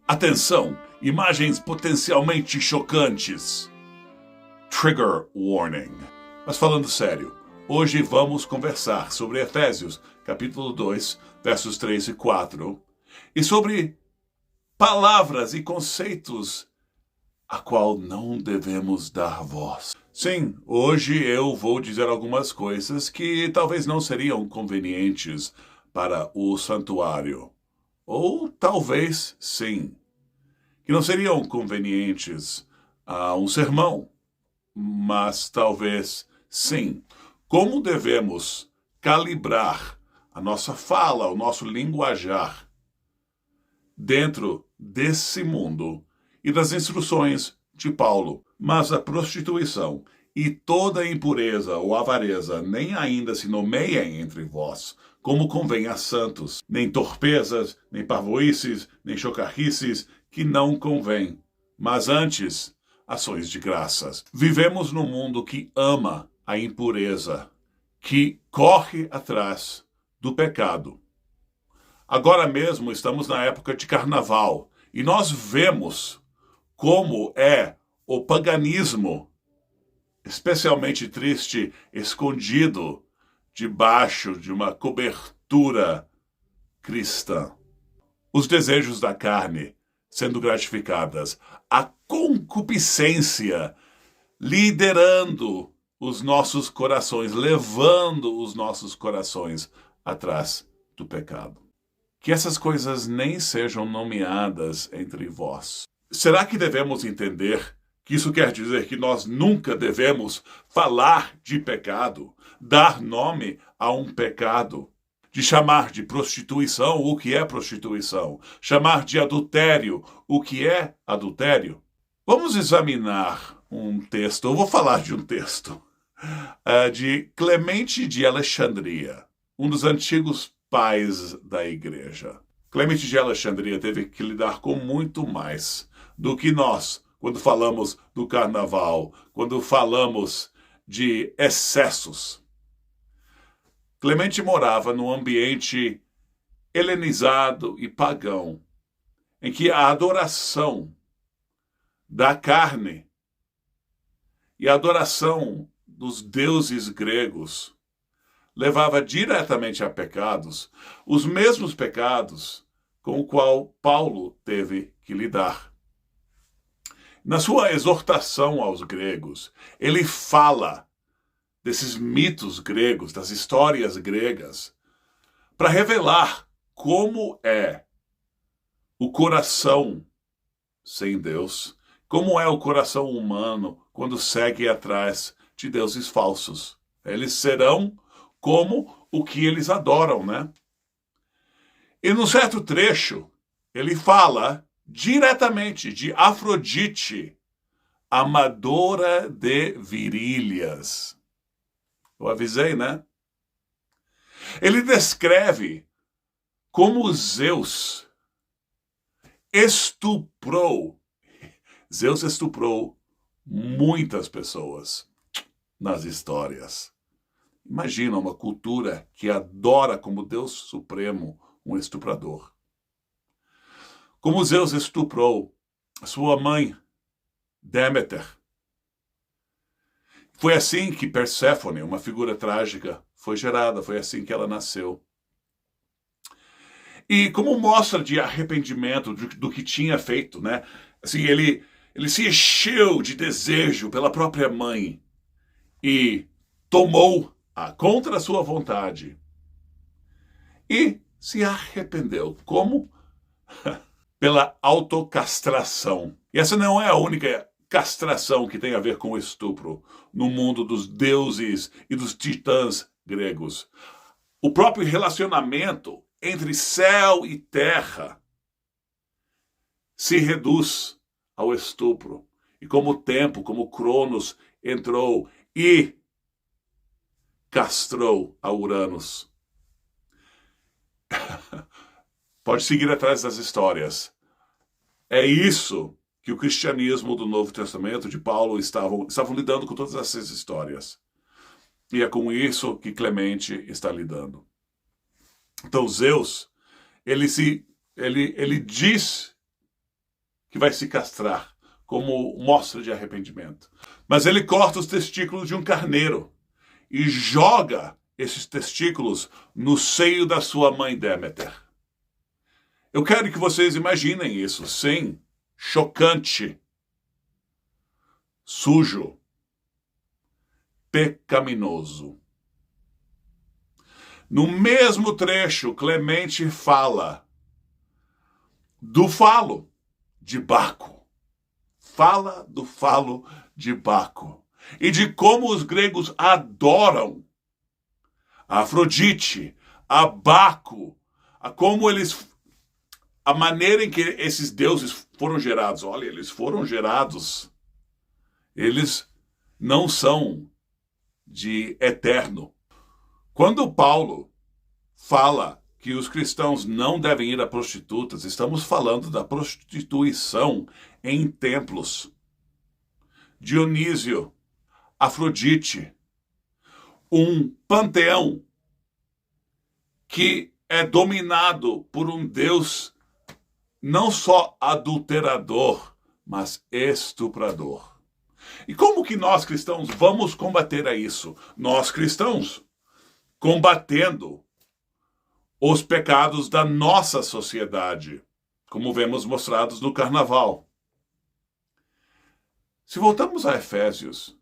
Atenção! Imagens potencialmente chocantes. Trigger warning. Mas falando sério, hoje vamos conversar sobre Efésios, capítulo 2, versos 3 e 4, e sobre palavras e conceitos a qual não devemos dar voz. Sim, hoje eu vou dizer algumas coisas que talvez não seriam convenientes para o santuário. Ou talvez sim, que não seriam convenientes a um sermão, mas talvez sim. Como devemos calibrar a nossa fala, o nosso linguajar dentro desse mundo e das instruções de Paulo. Mas a prostituição e toda impureza ou avareza nem ainda se nomeiem entre vós, como convém a santos, nem torpezas, nem parvoíces, nem chocarrices, que não convém, mas antes ações de graças. Vivemos num mundo que ama a impureza, que corre atrás do pecado. Agora mesmo estamos na época de carnaval e nós vemos como é o paganismo, especialmente triste, escondido debaixo de uma cobertura cristã. Os desejos da carne sendo gratificadas, a concupiscência liderando os nossos corações, levando os nossos corações atrás do pecado. Que essas coisas nem sejam nomeadas entre vós. Será que devemos entender que isso quer dizer que nós nunca devemos falar de pecado, dar nome a um pecado, de chamar de prostituição o que é prostituição, chamar de adultério o que é adultério? Vamos examinar um texto, eu vou falar de um texto, de Clemente de Alexandria, um dos antigos pais da igreja. Clemente de Alexandria teve que lidar com muito mais do que nós, quando falamos do carnaval, quando falamos de excessos. Clemente morava num ambiente helenizado e pagão, em que a adoração da carne e a adoração dos deuses gregos levava diretamente a pecados, os mesmos pecados com o qual Paulo teve que lidar. Na sua exortação aos gregos, ele fala desses mitos gregos, das histórias gregas, para revelar como é o coração sem Deus, como é o coração humano quando segue atrás de deuses falsos. Eles serão como o que eles adoram, né? E num certo trecho, ele fala diretamente de Afrodite, amadora de virilhas. Eu avisei, né? Ele descreve como Zeus estuprou muitas pessoas nas histórias. Imagina uma cultura que adora como Deus Supremo um estuprador. Como Zeus estuprou a sua mãe, Deméter. Foi assim que Perséfone, uma figura trágica, foi gerada, foi assim que ela nasceu. E como mostra de arrependimento do que tinha feito, né? Assim, ele se encheu de desejo pela própria mãe e tomou-a contra a sua vontade. E se arrependeu. Como? Pela autocastração. E essa não é a única castração que tem a ver com o estupro no mundo dos deuses e dos titãs gregos. O próprio relacionamento entre céu e terra se reduz ao estupro. E como o tempo, como Cronos entrou e castrou a Uranus. Pode seguir atrás das histórias. É isso que o cristianismo do Novo Testamento, de Paulo, estavam lidando com todas essas histórias. E é com isso que Clemente está lidando. Então Zeus, ele diz que vai se castrar como mostra de arrependimento. Mas ele corta os testículos de um carneiro e joga esses testículos no seio da sua mãe Deméter. Eu quero que vocês imaginem isso, sim, chocante, sujo, pecaminoso. No mesmo trecho, Clemente fala do falo de Baco. Fala do falo de Baco. E de como os gregos adoram a Afrodite, a Baco, a maneira em que esses deuses foram gerados. Olha, eles foram gerados. Eles não são de eterno. Quando Paulo fala que os cristãos não devem ir a prostitutas, estamos falando da prostituição em templos. Dionísio, Afrodite, um panteão que é dominado por um Deus não só adulterador, mas estuprador. E como que nós cristãos vamos combater a isso? Nós cristãos combatendo os pecados da nossa sociedade, como vemos mostrados no carnaval. Se voltamos a Efésios,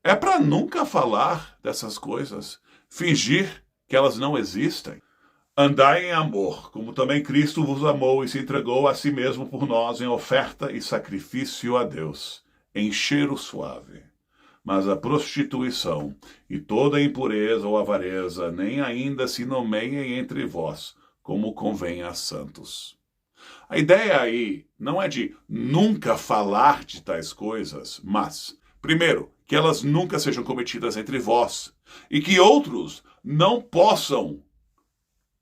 é para nunca falar dessas coisas, fingir que elas não existem. Andai em amor, como também Cristo vos amou e se entregou a si mesmo por nós em oferta e sacrifício a Deus, em cheiro suave. Mas a prostituição e toda impureza ou avareza nem ainda se nomeiem entre vós, como convém a santos. A ideia aí não é de nunca falar de tais coisas, mas, primeiro, que elas nunca sejam cometidas entre vós e que outros não possam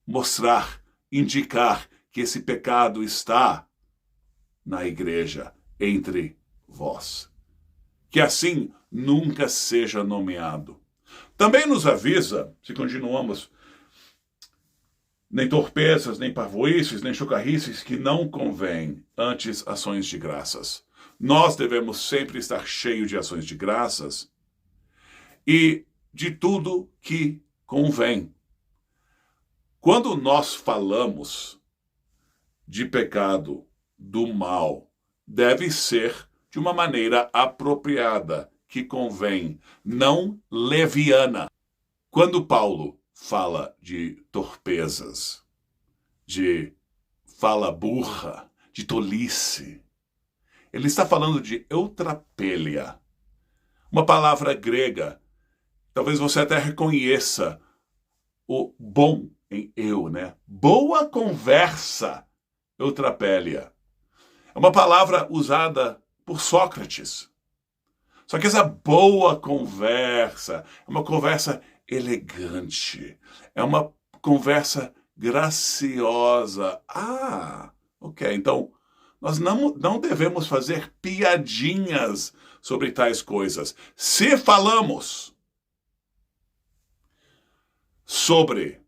mostrar, indicar que esse pecado está na igreja, entre vós. Que assim nunca seja nomeado. Também nos avisa, se continuamos, nem torpezas, nem parvoíces, nem chocarrices, que não convém, antes ações de graças. Nós devemos sempre estar cheios de ações de graças e de tudo que convém. Quando nós falamos de pecado, do mal, deve ser de uma maneira apropriada, que convém, não leviana. Quando Paulo fala de torpezas, de fala burra, de tolice, ele está falando de eutrapelia, uma palavra grega. Talvez você até reconheça o bom em eu, né? Boa conversa, eutrapelia. É uma palavra usada por Sócrates. Só que essa boa conversa é uma conversa elegante, é uma conversa graciosa. Ok, então nós não devemos fazer piadinhas sobre tais coisas. Se falamos sobre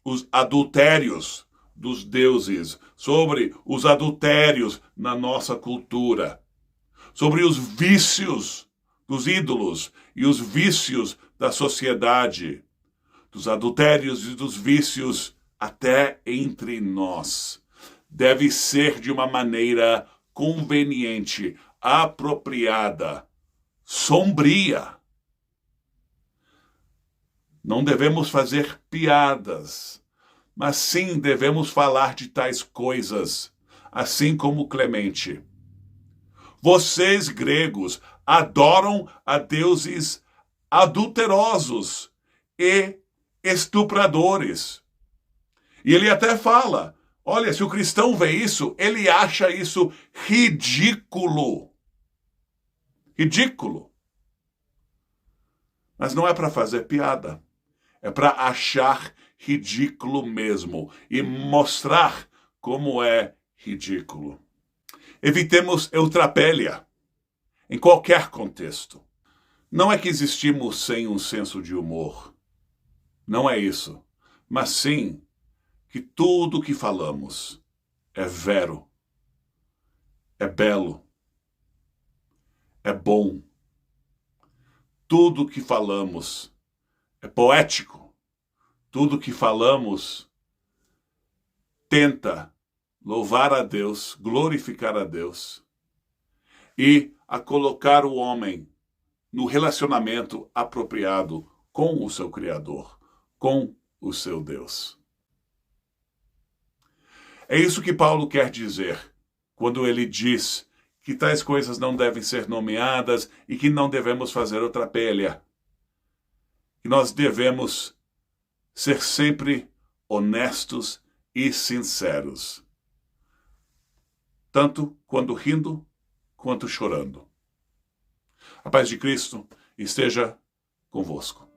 os adultérios dos deuses, sobre os adultérios na nossa cultura, sobre os vícios dos ídolos e os vícios da sociedade, dos adultérios e dos vícios até entre nós. Deve ser de uma maneira conveniente, apropriada, sombria. Não devemos fazer piadas, mas sim devemos falar de tais coisas, assim como Clemente. Vocês, gregos, adoram a deuses adulterosos e estupradores. E ele até fala, olha, se o cristão vê isso, ele acha isso ridículo. Ridículo. Mas não é para fazer piada. É para achar ridículo mesmo e mostrar como é ridículo. Evitemos eutrapelia em qualquer contexto. Não é que existimos sem um senso de humor. Não é isso. Mas sim que tudo o que falamos é vero, é belo, é bom. Tudo que falamos é poético. Tudo que falamos tenta louvar a Deus, glorificar a Deus e a colocar o homem no relacionamento apropriado com o seu Criador, com o seu Deus. É isso que Paulo quer dizer quando ele diz que tais coisas não devem ser nomeadas e que não devemos fazer outra pelha. Que nós devemos ser sempre honestos e sinceros, tanto quando rindo quanto chorando. A paz de Cristo esteja convosco.